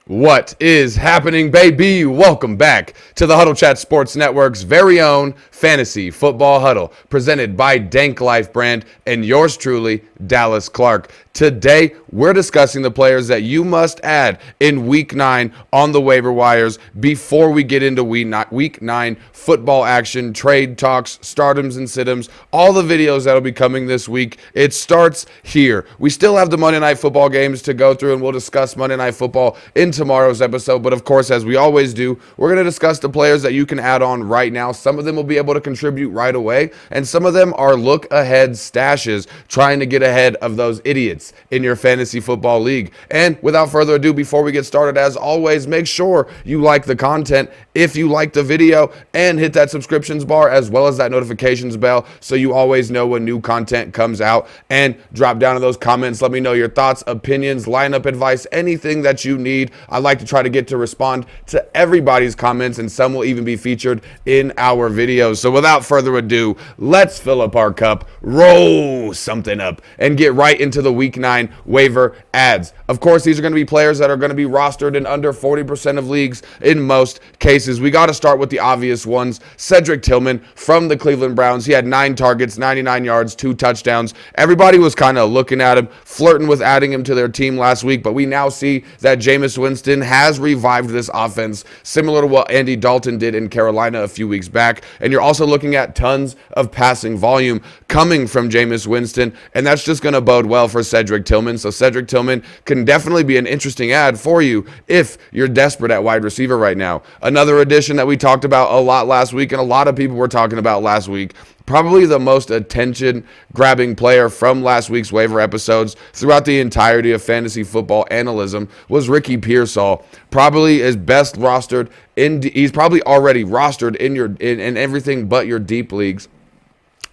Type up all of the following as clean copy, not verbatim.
What is happening, baby? Welcome back to the Huddle Chat Sports Network's very own Fantasy Football Huddle, presented by Danklyfe brand and yours truly, Dallas Clark. Today, we're discussing the players that you must add in Week 9 on the waiver wires before we get into Week 9 football action, trade talks, stardoms and situms, all the videos that will be coming this week. It starts here. We still have the Monday Night Football games to go through, and we'll discuss Monday Night Football in tomorrow's episode. But of course, as we always do, we're going to discuss the players that you can add on right now. Some of them will be able to contribute right away, and some of them are look-ahead stashes, trying to get ahead of those idiots in your fantasy football league. And without further ado, before we get started, as always, make sure you like the content if you like the video, and hit that subscriptions bar as well as that notifications bell so you always know when new content comes out. And drop down in those comments, let me know your thoughts, opinions, lineup advice, anything that you need. I like to try to get to respond to everybody's comments, and some will even be featured in our videos. So without further ado, let's fill up our cup, roll something up, and get right into the Week 9 waiver ads. Of course, these are going to be players that are going to be rostered in under 40% of leagues in most cases. We got to start with the obvious ones. Cedric Tillman from the Cleveland Browns. He had 9 targets, 99 yards, 2 touchdowns. Everybody was kind of looking at him, flirting with adding him to their team last week, but we now see that Jameis Winston has revived this offense, similar to what Andy Dalton did in Carolina a few weeks back. And you're also looking at tons of passing volume coming from Jameis Winston, and that's just going to bode well for Cedric Tillman. So Cedric Tillman can definitely be an interesting add for you if you're desperate at wide receiver right now. Another addition that we talked about a lot last week, and a lot of people were talking about last week, probably the most attention-grabbing player from last week's waiver episodes throughout the entirety of fantasy football analysis was Ricky Pearsall. Probably is best rostered he's probably already rostered in everything but your deep leagues.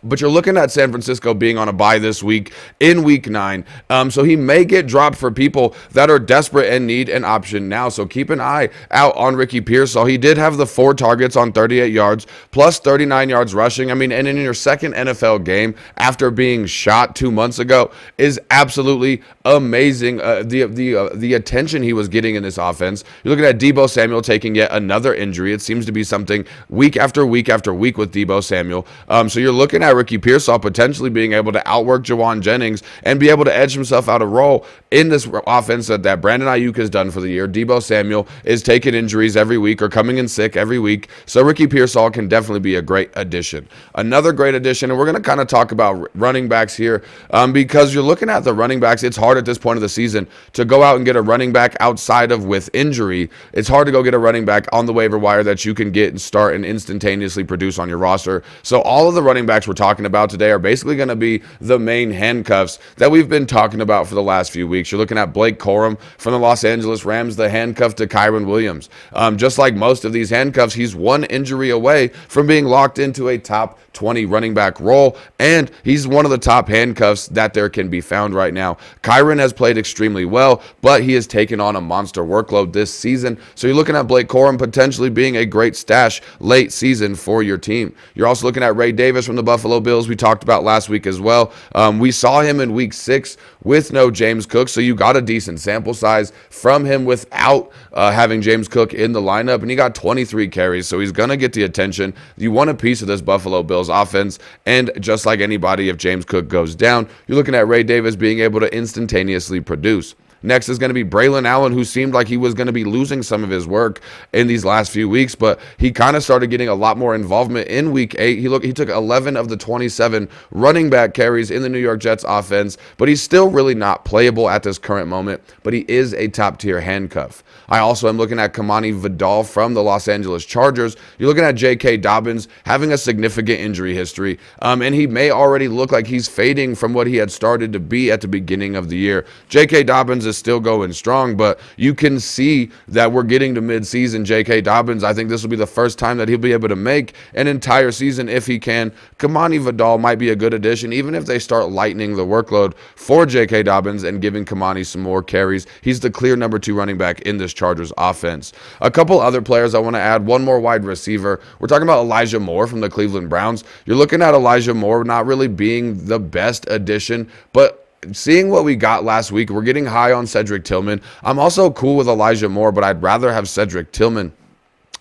But you're looking at San Francisco being on a bye this week in Week 9. So he may get dropped for people that are desperate and need an option now. So keep an eye out on Ricky Pearsall. He did have the 4 targets on 38 yards plus 39 yards rushing. I mean, and in your second NFL game after being shot 2 months ago is absolutely amazing. The attention he was getting in this offense. You're looking at Deebo Samuel taking yet another injury. It seems to be something week after week after week with Deebo Samuel. So you're looking at Ricky Pearsall potentially being able to outwork Jawan Jennings and be able to edge himself out of role in this offense that Brandon Ayuk has done for the year. Deebo Samuel is taking injuries every week or coming in sick every week, so Ricky Pearsall can definitely be a great addition. Another great addition, and we're going to kind of talk about running backs here because you're looking at the running backs. It's hard at this point of the season to go out and get a running back outside of with injury. It's hard to go get a running back on the waiver wire that you can get and start and instantaneously produce on your roster. So all of the running backs we're talking about today are basically going to be the main handcuffs that we've been talking about for the last few weeks. You're looking at Blake Corum from the Los Angeles Rams, the handcuff to Kyren Williams. Just like most of these handcuffs, he's one injury away from being locked into a top 20 running back role, and he's one of the top handcuffs that there can be found right now. Kyren has played extremely well, but he has taken on a monster workload this season. So you're looking at Blake Corum potentially being a great stash late season for your team. You're also looking at Ray Davis from the Buffalo Bills, we talked about last week as well. We saw him in week 6 with no James Cook, so you got a decent sample size from him without having James Cook in the lineup, and he got 23 carries, so he's going to get the attention. You want a piece of this Buffalo Bills offense, and just like anybody, if James Cook goes down, you're looking at Ray Davis being able to instantaneously produce. Next is going to be Braylon Allen, who seemed like he was going to be losing some of his work in these last few weeks, but he kind of started getting a lot more involvement in Week 8. He took 11 of the 27 running back carries in the New York Jets offense, but he's still really not playable at this current moment, but he is a top-tier handcuff. I also am looking at Kamani Vidal from the Los Angeles Chargers. You're looking at J.K. Dobbins having a significant injury history, and he may already look like he's fading from what he had started to be at the beginning of the year. J.K. Dobbins is still going strong, but you can see that we're getting to midseason. J.K. Dobbins, I think this will be the first time that he'll be able to make an entire season if he can. Kamani Vidal might be a good addition, even if they start lightening the workload for J.K. Dobbins and giving Kamani some more carries. He's the clear number 2 running back in this Chargers offense. A couple other players I want to add. One more wide receiver. We're talking about Elijah Moore from the Cleveland Browns. You're looking at Elijah Moore not really being the best addition, but seeing what we got last week, we're getting high on Cedric Tillman. I'm also cool with Elijah Moore, but I'd rather have Cedric Tillman.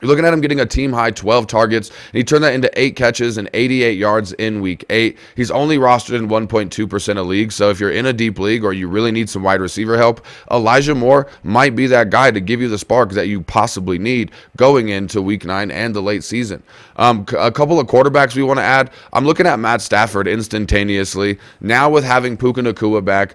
You're looking at him getting a team-high 12 targets, and he turned that into 8 catches and 88 yards in Week 8. He's only rostered in 1.2% of leagues, so if you're in a deep league or you really need some wide receiver help, Elijah Moore might be that guy to give you the spark that you possibly need going into Week 9 and the late season. A couple of quarterbacks we want to add. I'm looking at Matt Stafford instantaneously. Now with having Puka Nacua back,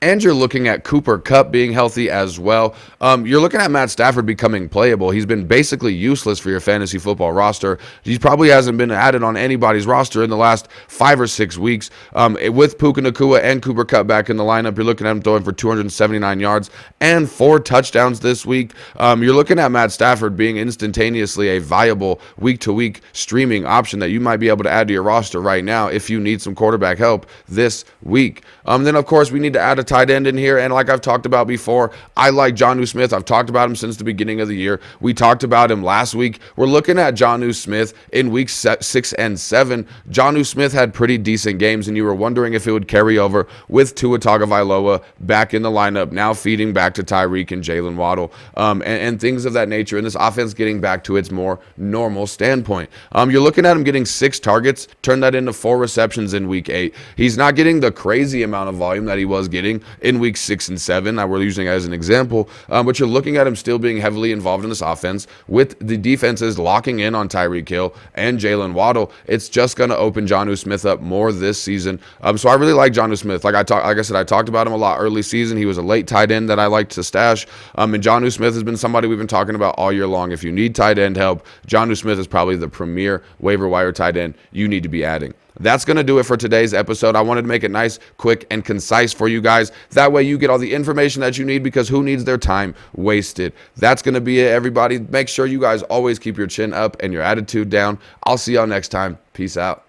and you're looking at Cooper Kupp being healthy as well. You're looking at Matt Stafford becoming playable. He's been basically useless for your fantasy football roster. He probably hasn't been added on anybody's roster in the last 5 or 6 weeks. With Puka Nacua and Cooper Kupp back in the lineup, you're looking at him throwing for 279 yards and 4 touchdowns this week. You're looking at Matt Stafford being instantaneously a viable week-to-week streaming option that you might be able to add to your roster right now if you need some quarterback help this week. Then, of course, we need to add a tight end in here, and like I've talked about before, I like Jonnu Smith. I've talked about him since the beginning of the year. We talked about him last week. We're looking at Jonnu Smith in weeks 6 and 7. Jonnu Smith had pretty decent games, and you were wondering if it would carry over with Tua Tagovailoa back in the lineup, now feeding back to Tyreek and Jalen Waddle, and things of that nature, and this offense getting back to its more normal standpoint. You're looking at him getting 6 targets, turn that into 4 receptions in week 8. He's not getting the crazy amount of volume that he was getting in weeks 6 and 7. We're using it as an example, but you're looking at him still being heavily involved in this offense with the defenses locking in on Tyreek Hill and Jalen Waddle. It's just going to open Jonnu Smith up more this season. So I really like Jonnu Smith. Like I said, I talked about him a lot early season. He was a late tight end that I liked to stash. And Jonnu Smith has been somebody we've been talking about all year long. If you need tight end help, Jonnu Smith is probably the premier waiver wire tight end you need to be adding. That's going to do it for today's episode. I wanted to make it nice, quick, and concise for you guys. That way you get all the information that you need, because who needs their time wasted? That's going to be it, everybody. Make sure you guys always keep your chin up and your attitude down. I'll see y'all next time. Peace out.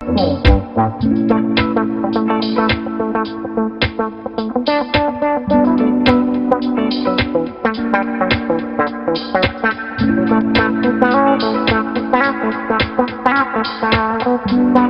Bye.